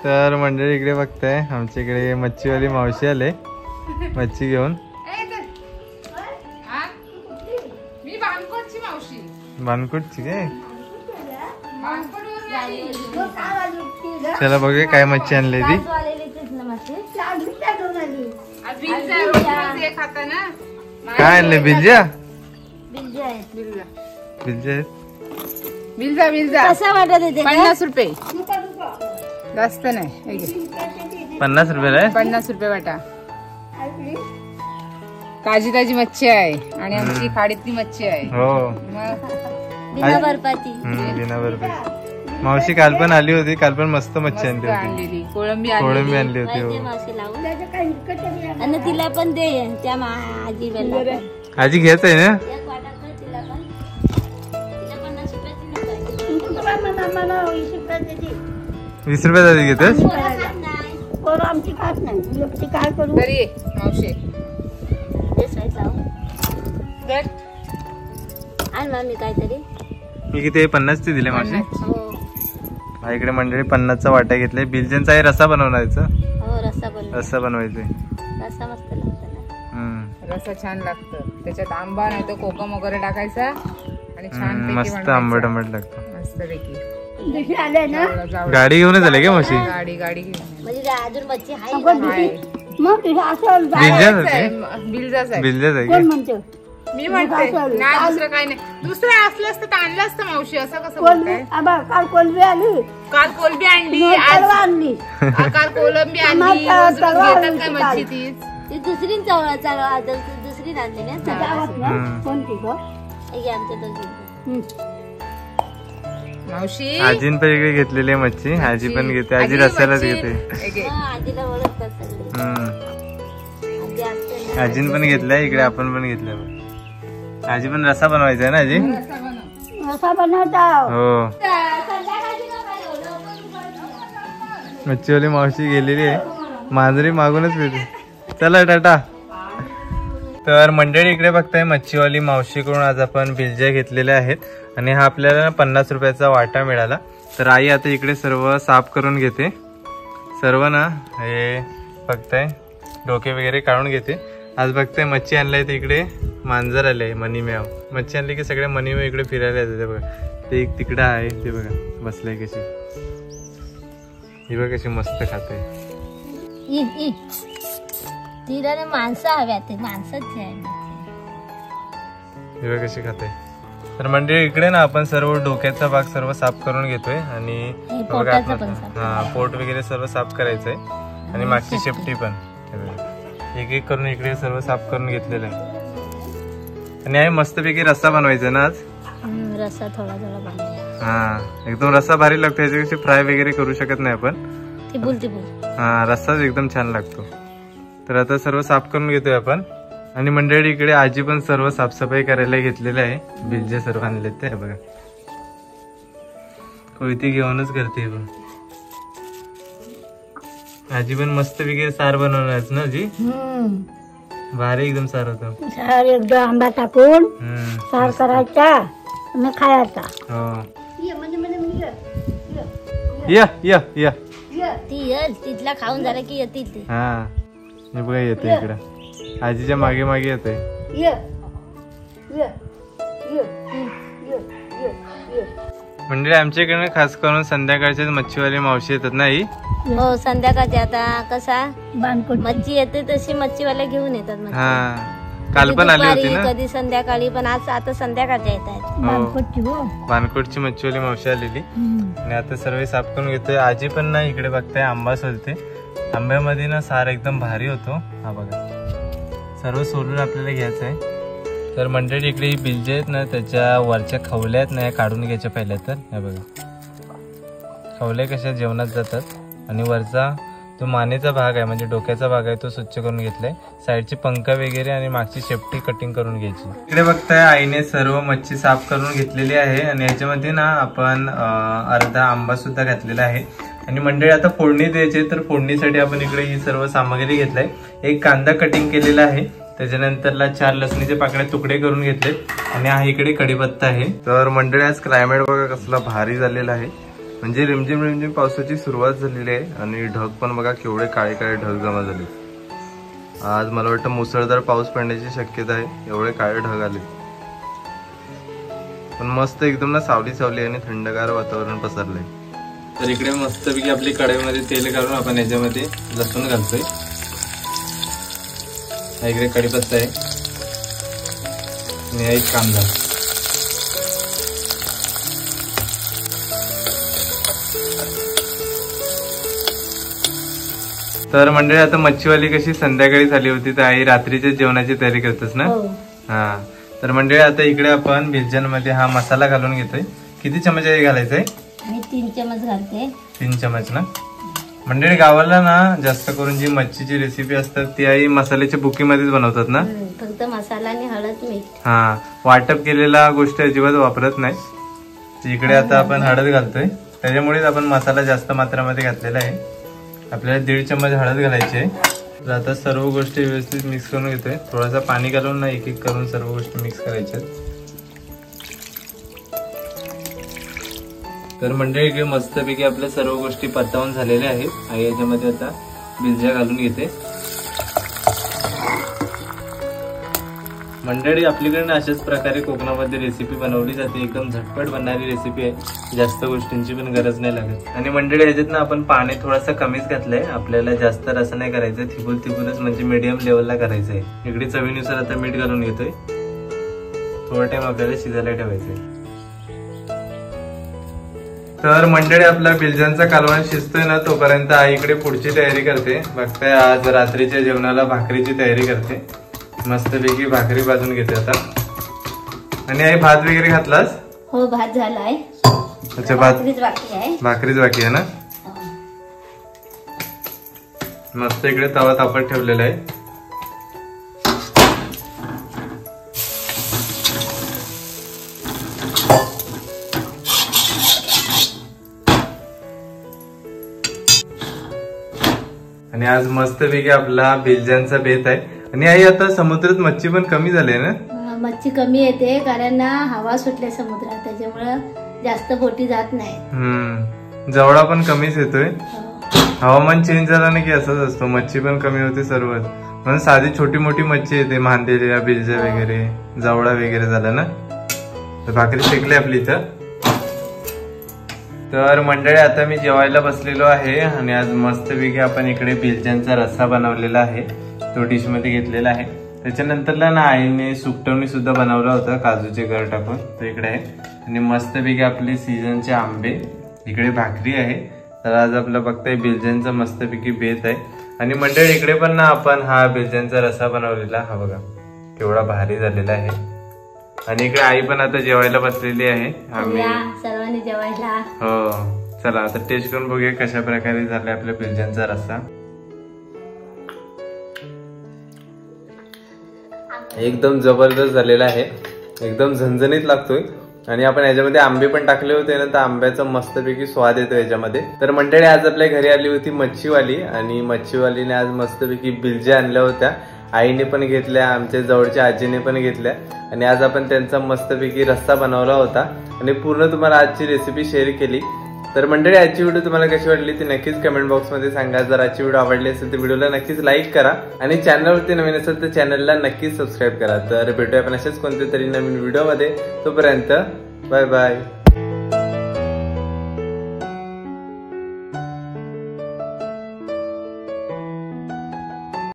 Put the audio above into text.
तर मंडळी इकडे बघताय आमच्या इकडे मच्छीवाली मावशी आले मच्छी घेऊन. बानकोटची काय? चला बघूया काय मच्छी आणली ती. काय आणले? बिलजा बिलजा बिलजा कसा वाटत आहे? 50 रुपये. जास्त नाही. 50 रुपये. 50 रुपये वाटा. ताजी ताजी मच्छी आहे आणि आमची खाडीतली मच्छी आहे. हो बिना बर्फाची. बिना बर्फाची. मावशी काल पण आली होती. काल पण मस्त मच्छी आणली होती. कोळंबी आणली होती. आणि तिला पण दे त्या आजीला. आजी घ्यायच आहे ना? 20 रुपये घेतेस? आमची खात नाही. काय करू तरी मावशी आण मामी काहीतरी. मी किती 50 चे दिले मावशी. हो इकडे मंडळी 50चा वाटा घेतलाय. बिलजनचा रस्सा बनवण्याचा. हो रस्सा बनवायचा. रस्सा मस्त लागतो ना. रस्सा छान लागतं. त्याच्यात आंबा नाही तर कोकम वगैरे टाकायचा आणि छान मस्त आंबट आंबट लागतं. मस्त पैकी. गाडी घेऊनच आले का मावशी? गाडी म्हणजे अजून मच्छी आहे. बिलजाच आहे. मी म्हणते नाही दुसरं काही नाही. दुसरं असलं असतं तर आणलं असतं मावशी. असं कसं बोलताय? काल कोलंबी आली. काल कोलंबी आणली. काल कोलंबी आणली. घेतात काय मच्छी तीच? ती दुसरी दुसरी आणली ना. कोणती गो? आमच्या दोघी. मावशी आजीन पण इकडे घेतलेली आहे मच्छी. आजी पण घेते. आजी रस्त्यालाच घेते. आजीला ओळखतात सगळे. आजीन पण घेतलाय. इकडे आपण पण घेतलंय. आजी पण रस्सा बनवायचा आहे ना? आजी रस्सा बनवता. हो. मच्छीवाली मावशी गेलेली आहे. मांजरी मागूनच मिळते. चला टाटा. तर मंडळी इकडे बघताय मच्छीवाली मावशीकडून आज आपण बिलजा घेतलेल्या आहेत आणि हा आपल्याला 50 रुपयाचा वाटा मिळाला. तर आई आता इकडे सर्व साफ करून घेते. सर्व ना हे बघताय डोके वगैरे काढून घेते. आज बघताय मच्छी आणलाय तर इकडे मांजर आले. मनीमेव मच्छी आणली की सगळे मनीमेव इकडे फिरायला येते. बघा ते एक तिकडं आहे. ते बघा बसलाय कशी. ही बघा कशी मस्त खाते. तिला माणसं हव्यात. माणसंच आहे. ही बघा कशी खाते. तर म्हणजे इकडे ना आपण सर्व डोक्याचा भाग सर्व साफ करून घेतोय आणि पोट वगैरे सर्व साफ करायचंय आणि मागची शेपटी पण एक एक करून इकडे सर्व साफ करून घेतलेलं आहे. आणि आहे मस्तपैकी रस्सा बनवायचा ना आज. रस्सा थोडा बनवायचा. हा एकदम रस्सा भारी लागतो. याच्यापेक्षा फ्राय वगैरे करू शकत नाही आपण. हा रस्साच एकदम छान लागतो. तर आता सर्व साफ करून घेतोय आपण. आणि मंडळी इकडे आजी पण सर्व साफसफाई करायला घेतलेलं आहे. बिलजे सर्व आणले ते बघा. कोयती घेऊनच करते. आजी पण मस्त वगैरे सार बनवणार ना जी. भारी एकदम सार होतं. सार एकदम आंबा टाकून सार करायचा आणि खायचा. हो या या या. तिथला खाऊन झालं की येते ती. हा मी बघा येते इकडं. आजीच्या मागे मागे येते. म्हणजे आमच्या इकडे खास करून संध्याकाळचे मच्छीवाले मावशी येतात नाही. हो संध्याकाळची. आता कसा मच्छी येते तशी मच्छीवाले घेऊन येतात. हा काल पण आली होती ना. कधी संध्याकाळी पण आज आता संध्याकाळच्या येत आहेत. बानकोटची मच्छीवाली मावशी आलेली. आणि आता सर्व साफ करून घेतोय. आजी पण ना इकडे बघताय आंबा सोलते. आंब्यामध्ये ना सार एकदम भारी होतो. हा बघा सर्व सोलून आपल्याला घ्यायचं आहे. तर मंडळी इकडे बिलजे आहेत ना त्याच्या वरच्या खवल्या आहेत ना काढून घ्यायच्या पहिल्या. तर हे बघा खवल्या कशा जेवणात जातात. आणि वरचा जो मानेचा भाग आहे म्हणजे डोक्याचा भाग आहे तो स्वच्छ करून घेतलाय. साईडची पंख वगैरे आणि मागची शेपटी कटिंग करून घ्यायची. इकडे बघताय आईने सर्व मच्छी साफ करून घेतलेली आहे. आणि याच्यामध्ये ना आपण अर्धा आंबा सुद्धा घातलेला आहे. आणि मंडळी आता फोडणी द्यायची. तर फोडणीसाठी आपण इकडे ही सर्व सामग्री घेतलाय. एक कांदा कटिंग केलेला आहे. त्याच्यानंतरला 4 लसणीचे पाकळे तुकडे करून घेतले. आणि हा इकडे कढीपत्ता आहे. तर मंडळी आज क्लायमेट बघा कसला भारी झालेला आहे. म्हणजे रिमझिम रिमझिम पावसाची सुरुवात झालेली आहे आणि ढग पण बघा केवढे काळे काळे ढग जमा झाले. आज मला वाटतं मुसळधार पाऊस पडण्याची शक्यता आहे, एवढे काळे ढग आले. पण मस्त एकदम ना सावली सावली आणि थंडगार वातावरण पसरलंय. तर इकडे मस्तपैकी आपली कढईमध्ये तेल काढून आपण याच्यामध्ये लसूण घालतोय. हा इकडे कढीपत्ता आहे आणि हा एक कांदा. तर मंडळी आता मच्छीवाली कशी संध्याकाळी झाली होती तर आई रात्रीच्या जेवणाची तयारी करतेस ना. हा तर मंडळी आता इकडे आपण भिजनमध्ये हा मसाला घालून घेतोय. किती चमच घालायचंय? मी 3 चमच घालते. 3 चमच ना. मंडळी गावाला ना जास्त करून जी मच्छीची रेसिपी असतात ती आई मसाल्याच्या बुकीमध्येच बनवतात ना. फक्त मसाला आणि हळद मीठ. हा वाटप केलेला गोष्ट अजिबात वापरत नाही. इकडे आता आपण हळद घालतोय, त्याच्यामुळेच आपण मसाला जास्त मात्रामध्ये घातलेला आहे. आपल्याला 1.5 चमच हळद घालायची आहे. तर आता सर्व गोष्टी व्यवस्थित मिक्स करून घेतोय. थोडासा पाणी घालून ना एक एक करून सर्व गोष्टी मिक्स करायच्या. तर मंडळी इकडे मस्तपैकी आपल्या सर्व गोष्टी परतावून झालेल्या आहेत. आणि याच्यामध्ये आता बिलजा घालून घेते. मंडळी आपल्याकडे अशाच प्रकारे कोकणामध्ये रेसिपी बनवली जाते. एकदम झटपट बनणारी रेसिपी आहे, जास्त गोष्टींची पण गरज नाही लागत. आणि मंडळी याच्यात ना आपण पाणी थोडासा कमीच घातलंय. आपल्याला जास्त रस्सा नाही करायचं, थिबूलच म्हणजे मीडियम लेवलला करायचं आहे. इकडे चवीनुसार आता मीठ घालून घेतोय. थोडा टाइम आपल्याला शिजायला ठेवायचंय. तर मंडळी आपला बिलजांचा कालवण शिजतोय ना तोपर्यंत आई इकडे पुढची तयारी करते. बघताय आज रात्रीच्या जेवणाला भाकरीची तयारी करते. मस्तपैकी भाकरी भाजून घेते आता. आणि आई भात वगैरे घातलास? हो भात झालाय. अच्छा भाकरीच बाकी आहे ना. मस्त इकडे तवा तापत ठेवलेला आहे. आणि आज मस्तपैकी आपला बिलजांचा बेत आहे. आणि आई आता समुद्रात मच्छी पण कमी झाली ना. मच्छी कमी येते कारण हवा सुटले समुद्रात, त्याच्यामुळे जास्त बोटी जात नाही. जवळा पण कमीच येतोय. हवामान चेंज झाला ना की असंच असतो, मच्छी पण कमी होते सर्वच. म्हणून साधी छोटी मोठी मच्छी येते, मांदेल्या बिलजा वगैरे जवळा वगैरे झाला ना. तर भाकरी शेकली आपली इथं. तर मंडळी आता मी जेवायला बसलेलो आहे आणि आज मस्तपैकी आपण इकडे बिलजांचा रस्सा बनवलेला आहे, तो डिश मध्ये घेतलेला आहे. त्याच्यानंतरला ना आईने सुकटवणी सुद्धा बनवला होता काजूचे गर टाकून, तो इकडे आहे. आणि मस्तपैकी आपले सीझनचे आंबे, इकडे भाकरी आहे. तर आज आपलं बघताय बिलजांचा मस्तपैकी बेत आहे. आणि मंडळी इकडे पण ना आपण हा बिलजांचा रस्सा बनवलेला, हा बघा केवढा भारी झालेला आहे. आणि इकडे आई पण आता जेवायला बसलेली आहे. आम्ही सर्वांनी जेवायला. हो चला आता टेस्ट करून बघूया कशा प्रकारे झालाय आपल्या बिलजांचा रस्सा. एकदम जबरदस्त झालेला आहे, एकदम झणझणीत लागतोय. आणि आपण याच्यामध्ये आंबे पण टाकले होते ना, तर आंब्याचा मस्तपैकी स्वाद येतो याच्यामध्ये. तर मंडळी आज आपल्या घरी आली होती मच्छीवाली आणि मच्छीवालीने आज मस्तपैकी बिलजा आणल्या होत्या. आईने पण घेतल्या, आमच्या जवळच्या आजीने पण घेतल्या. आणि आज आपण त्यांचा मस्तपैकी रस्सा बनवला होता आणि पूर्ण तुम्हाला आजची रेसिपी शेअर केली. तर मंडळी आजची व्हिडिओ तुम्हाला कशी वाटली ती नक्कीच कमेंट बॉक्स मध्ये सांगा. जर आजची व्हिडिओ आवडली असेल तर व्हिडिओला नक्कीच लाईक करा आणि चॅनलवरती नवीन असेल तर चॅनलला नक्कीच सबस्क्राईब करा. तर भेटूया आपण अशाच कोणत्या तरी नवीन व्हिडिओ मध्ये. तोपर्यंत बाय बाय.